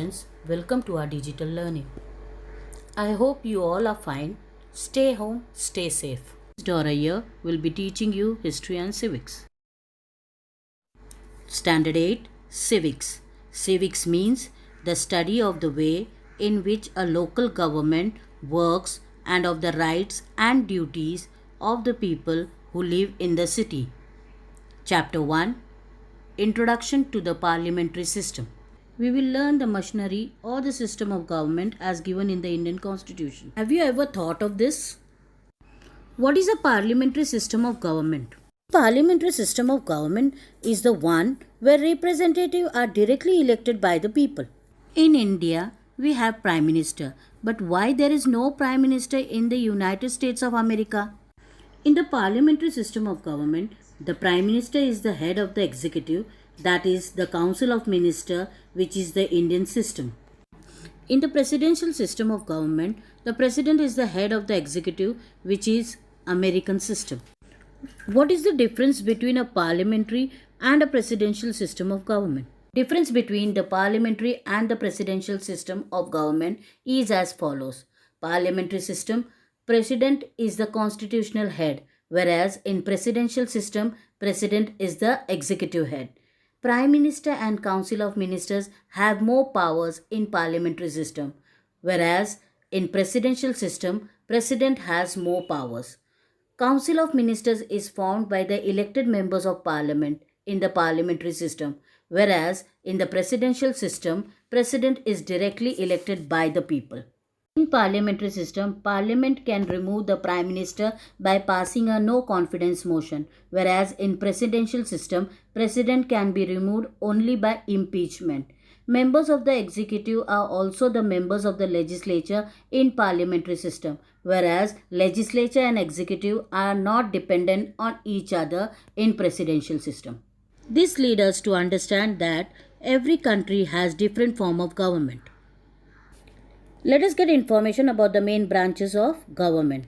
students, welcome to our digital learning. I hope you all are fine. Stay home, stay safe. Dora here will be teaching you history and civics. Standard 8 Civics. Civics means the study of the way in which a local government works and of the rights and duties of the people who live in the city. Chapter 1 Introduction to the Parliamentary System. We will learn the machinery or the system of government as given in the Indian Constitution. Have you ever thought of this? What is a parliamentary system of government? Parliamentary system of government is the one where representatives are directly elected by the people. In India, we have Prime Minister, but why there is no Prime Minister in the United States of America? In the parliamentary system of government, the Prime Minister is the head of the executive, that is the Council of Ministers, which is the Indian system. In the presidential system of government, the President is the head of the executive, which is American system. What is the difference between a parliamentary and a presidential system of government? Difference between the parliamentary and the presidential system of government is as follows. Parliamentary system, President is the constitutional head, whereas in presidential system, President is the executive head. Prime Minister and Council of Ministers have more powers in parliamentary system, whereas in presidential system, President has more powers. Council of Ministers is formed by the elected members of Parliament in the parliamentary system, whereas in the presidential system, President is directly elected by the people. In parliamentary system, Parliament can remove the Prime Minister by passing a no confidence motion, whereas in presidential system, President can be removed only by impeachment. Members of the executive are also the members of the legislature in parliamentary system, whereas legislature and executive are not dependent on each other in presidential system. This leads us to understand that every country has different form of government. Let us get information about the main branches of government.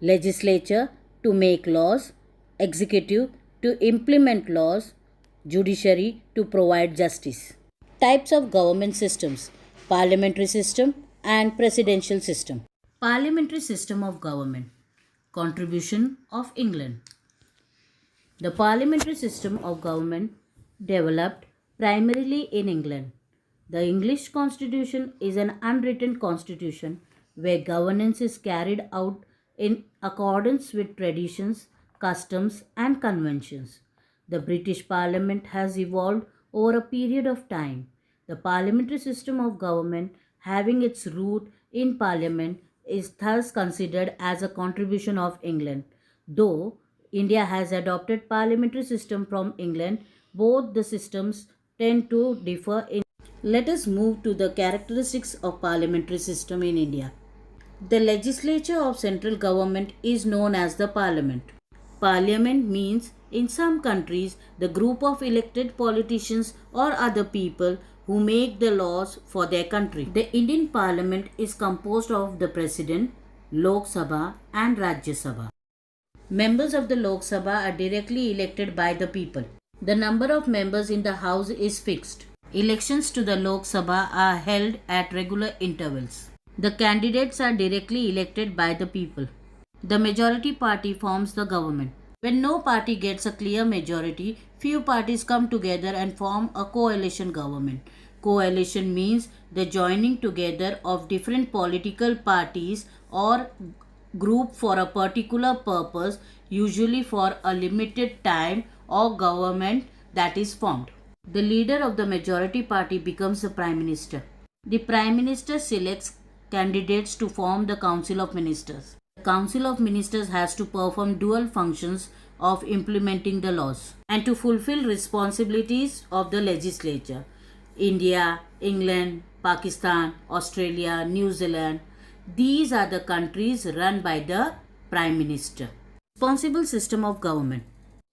Legislature to make laws, executive to implement laws, judiciary to provide justice. Types of government systems: parliamentary system and presidential system. Parliamentary system of government. Contribution of England. The parliamentary system of government developed primarily in England. The English Constitution is an unwritten constitution where governance is carried out in accordance with traditions, customs, and conventions. The British Parliament has evolved over a period of time. The parliamentary system of government, having its root in Parliament, is thus considered as a contribution of England. Though India has adopted parliamentary system from England, both the systems tend to differ in. Let us move to the characteristics of parliamentary system in India. The legislature of central government is known as the parliament. Parliament means in some countries the group of elected politicians or other people who make the laws for their country. The Indian Parliament is composed of the President, Lok Sabha and Rajya Sabha. Members of the Lok Sabha are directly elected by the people. The number of members in the House is fixed. Elections to the Lok Sabha are held at regular intervals. The candidates are directly elected by the people. The majority party forms the government. When no party gets a clear majority, few parties come together and form a coalition government. Coalition means the joining together of different political parties or group for a particular purpose, usually for a limited time, or government that is formed. The leader of the majority party becomes the Prime Minister. The Prime Minister selects candidates to form the Council of Ministers. The Council of Ministers has to perform dual functions of implementing the laws and to fulfill responsibilities of the legislature. India, England, Pakistan, Australia, New Zealand, these are the countries run by the Prime Minister. Responsible system of government.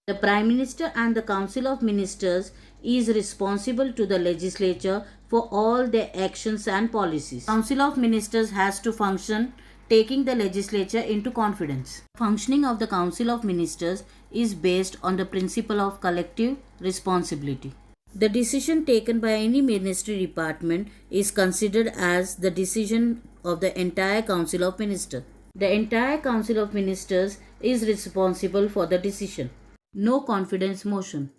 The Prime Minister and the Council of Ministers is responsible to the legislature for all their actions and policies. Council of Ministers has to function taking the legislature into confidence. Functioning of the Council of Ministers is based on the principle of collective responsibility. The decision taken by any ministry department is considered as the decision of the entire Council of Ministers. The entire Council of Ministers is responsible for the decision. No confidence motion.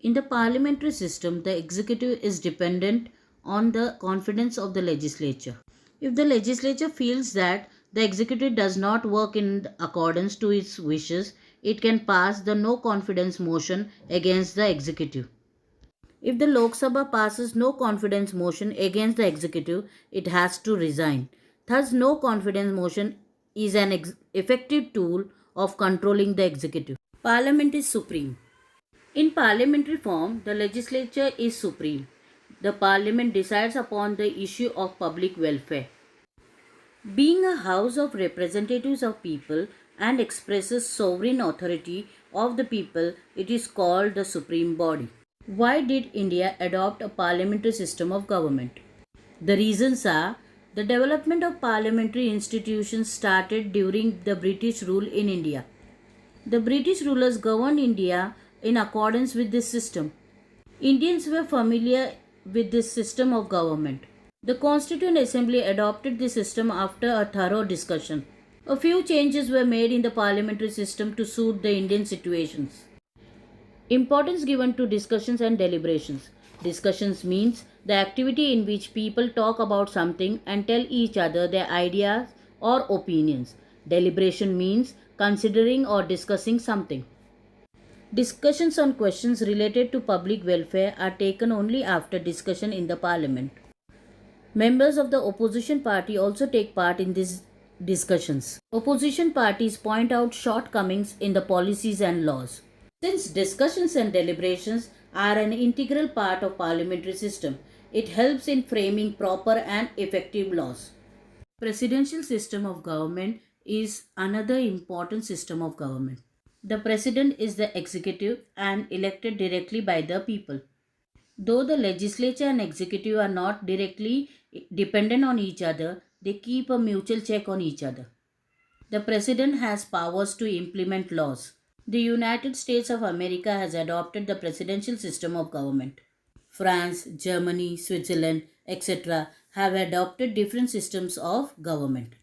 In the parliamentary system, the executive is dependent on the confidence of the legislature. If the legislature feels that the executive does not work in accordance to its wishes, it can pass the no confidence motion against the executive. If the Lok Sabha passes no confidence motion against the executive, it has to resign. Thus, no confidence motion is an effective tool of controlling the executive. Parliament is supreme. In parliamentary form, the legislature is supreme. The parliament decides upon the issue of public welfare. Being a house of representatives of people and expresses sovereign authority of the people, it is called the supreme body. Why did India adopt a parliamentary system of government? The reasons are the development of parliamentary institutions started during the British rule in India. The British rulers governed India in accordance with this system. Indians were familiar with this system of government. The Constituent Assembly adopted this system after a thorough discussion. A few changes were made in the parliamentary system to suit the Indian situations. Importance given to discussions and deliberations. Discussions means the activity in which people talk about something and tell each other their ideas or opinions. Deliberation means considering or discussing something. Discussions on questions related to public welfare are taken only after discussion in the parliament. Members of the opposition party also take part in these discussions. Opposition parties point out shortcomings in the policies and laws. Since discussions and deliberations are an integral part of parliamentary system, it helps in framing proper and effective laws. Presidential system of government is another important system of government. The president is the executive and elected directly by the people. Though the legislature and executive are not directly dependent on each other, they keep a mutual check on each other. The president has powers to implement laws. The United States of America has adopted the presidential system of government. France, Germany, Switzerland, etc. have adopted different systems of government.